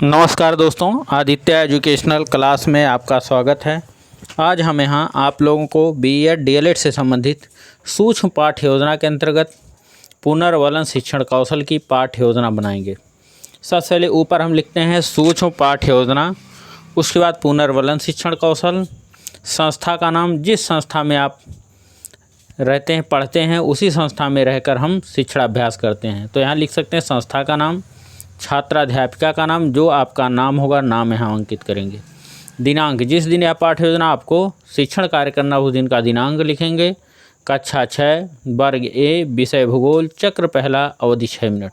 नमस्कार दोस्तों, Aditya educational class में आपका स्वागत है। आज हम यहाँ आप लोगों को बीएड डीएलएड से संबंधित सूक्ष्म पाठ्य योजना के अंतर्गत पुनर्वलन शिक्षण कौशल की पाठ्य योजना बनाएंगे। सबसे पहले ऊपर हम लिखते हैं सूक्ष्म पाठ्य योजना, उसके बाद पुनर्वलन शिक्षण कौशल, संस्था का नाम, जिस संस्था में आप रहते हैं पढ़ते हैं उसी संस्था में रहकर हम शिक्षणाभ्यास करते हैं। तो यहाँ लिख सकते हैं संस्था का नाम, छात्राध्यापिका का नाम, जो आपका नाम होगा नाम यहाँ अंकित करेंगे। दिनांक, जिस दिन यह पाठ्य योजना आपको शिक्षण कार्य करना उस दिन का दिनांक लिखेंगे। कक्षा 6, वर्ग ए, विषय भूगोल, चक्र पहला, अवधि 6 मिनट।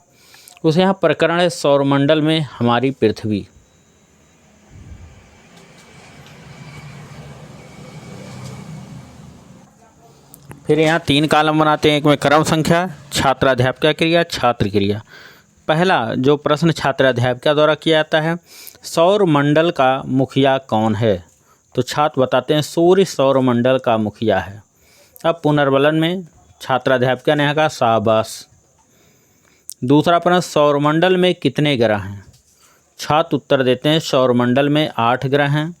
उसे यहाँ प्रकरण है सौरमंडल में हमारी पृथ्वी। फिर यहाँ 3 कॉलम बनाते हैं। एक में क्रम संख्या, छात्राध्यापिका क्रिया, छात्र क्रिया। पहला जो प्रश्न छात्राध्यापिका द्वारा किया जाता है, सौरमंडल का मुखिया कौन है? तो छात्र बताते हैं सूर्य सौरमंडल का मुखिया है। अब पुनर्वलन में छात्राध्यापिका ने कहा शाबाश। दूसरा प्रश्न, सौरमंडल में कितने ग्रह हैं? छात्र उत्तर देते हैं सौरमंडल में 8 ग्रह हैं।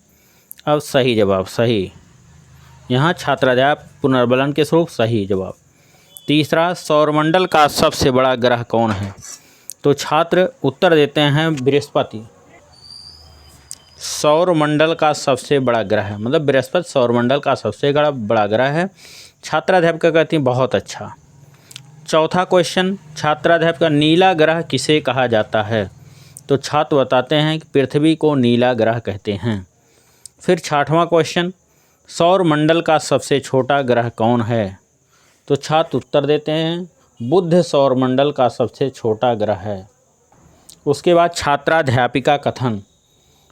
अब सही जवाब, सही। यहाँ छात्राध्यापक पुनर्वलन के स्वरूप सही जवाब। तीसरा, सौरमंडल का सबसे बड़ा ग्रह कौन है? तो छात्र उत्तर देते हैं बृहस्पति। सौरमंडल का सबसे बड़ा ग्रह है, मतलब बृहस्पति सौरमंडल का सबसे बड़ा ग्रह है। छात्राध्यापिका कहती हैं बहुत अच्छा। चौथा क्वेश्चन, छात्राध्यापिका नीला ग्रह किसे कहा जाता है? तो छात्र बताते हैं कि पृथ्वी को नीला ग्रह कहते हैं। फिर 6वां क्वेश्चन, सौरमंडल का सबसे छोटा ग्रह कौन है? तो छात्र उत्तर देते हैं बुध सौरमंडल का सबसे छोटा ग्रह है। उसके बाद छात्राध्यापिका कथन,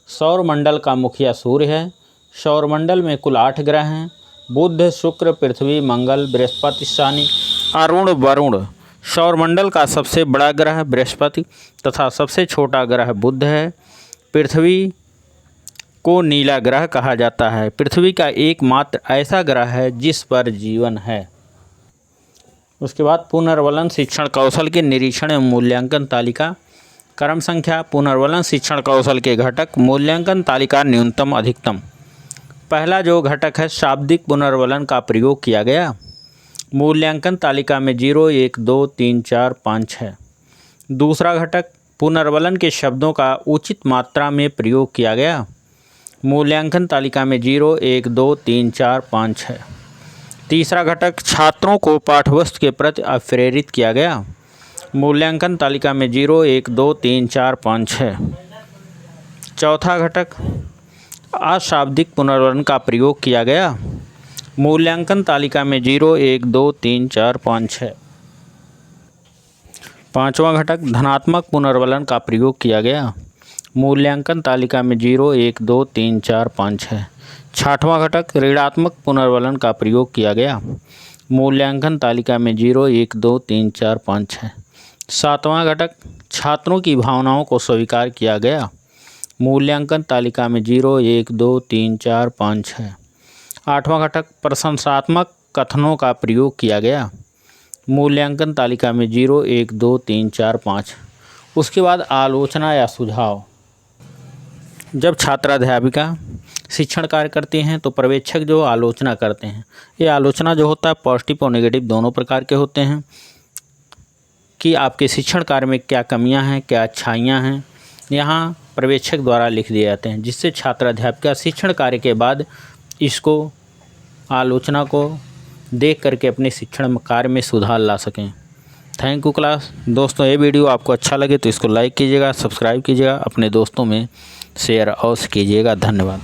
सौरमंडल का मुखिया सूर्य है। सौरमंडल में कुल 8 ग्रह हैं, बुध, शुक्र, पृथ्वी, मंगल, बृहस्पति, शनि, अरुण, वरुण। सौरमंडल का सबसे बड़ा ग्रह बृहस्पति तथा सबसे छोटा ग्रह बुध है। पृथ्वी को नीला ग्रह कहा जाता है। पृथ्वी का एकमात्र ऐसा ग्रह है जिस पर जीवन है। उसके बाद पुनर्वलन शिक्षण कौशल के निरीक्षण एवं मूल्यांकन तालिका। क्रम संख्या, पुनर्वलन शिक्षण कौशल के घटक, मूल्यांकन तालिका, न्यूनतम अधिकतम। पहला जो घटक है शाब्दिक पुनर्वलन का प्रयोग किया गया। मूल्यांकन तालिका में 0, 1, 2, 3, 4, 5 है। दूसरा घटक पुनर्वलन के शब्दों का उचित मात्रा में प्रयोग किया गया। मूल्यांकन तालिका में 0, 1, 2, 3, 4, 5 है। तीसरा घटक छात्रों को पाठ्यवस्तु के प्रति प्रेरित किया गया। मूल्यांकन तालिका में 0, 1, 2, 3, 4, 5 है। चौथा घटक अशाब्दिक पुनर्वलन का प्रयोग किया गया। मूल्यांकन तालिका में 0, 1, 2, 3, 4, 5 है। पांचवा घटक धनात्मक पुनर्वलन का प्रयोग किया गया। मूल्यांकन तालिका में 0, 1, 2, 3, 4, 5 है। 6वां घटक ऋणात्मक पुनर्वलन का प्रयोग किया गया। मूल्यांकन तालिका में 0, 1, 2, 3, 4, 5 है। 7वां घटक छात्रों की भावनाओं को स्वीकार किया गया। मूल्यांकन तालिका में 0, 1, 2, 3, 4, 5 है। 8वां घटक प्रशंसात्मक कथनों का प्रयोग किया गया। मूल्यांकन तालिका में 0, 1, 2, 3, 4, 5। उसके बाद आलोचना या सुझाव। जब छात्राध्यापिका शिक्षण कार्य करती हैं तो पर्यवेक्षक जो आलोचना करते हैं, ये आलोचना जो होता है पॉजिटिव और नेगेटिव दोनों प्रकार के होते हैं कि आपके शिक्षण कार्य में क्या कमियां हैं, क्या अच्छाइयां हैं, यहाँ पर्यवेक्षक द्वारा लिख दिए जाते हैं, जिससे छात्राध्यापिका शिक्षण कार्य के बाद इसको आलोचना को देख करके अपने शिक्षण कार्य में सुधार ला सकें। Thank you class. दोस्तों, ये वीडियो आपको अच्छा लगे तो इसको लाइक कीजिएगा, सब्सक्राइब कीजिएगा, अपने दोस्तों में शेयर अवश्य कीजिएगा। धन्यवाद।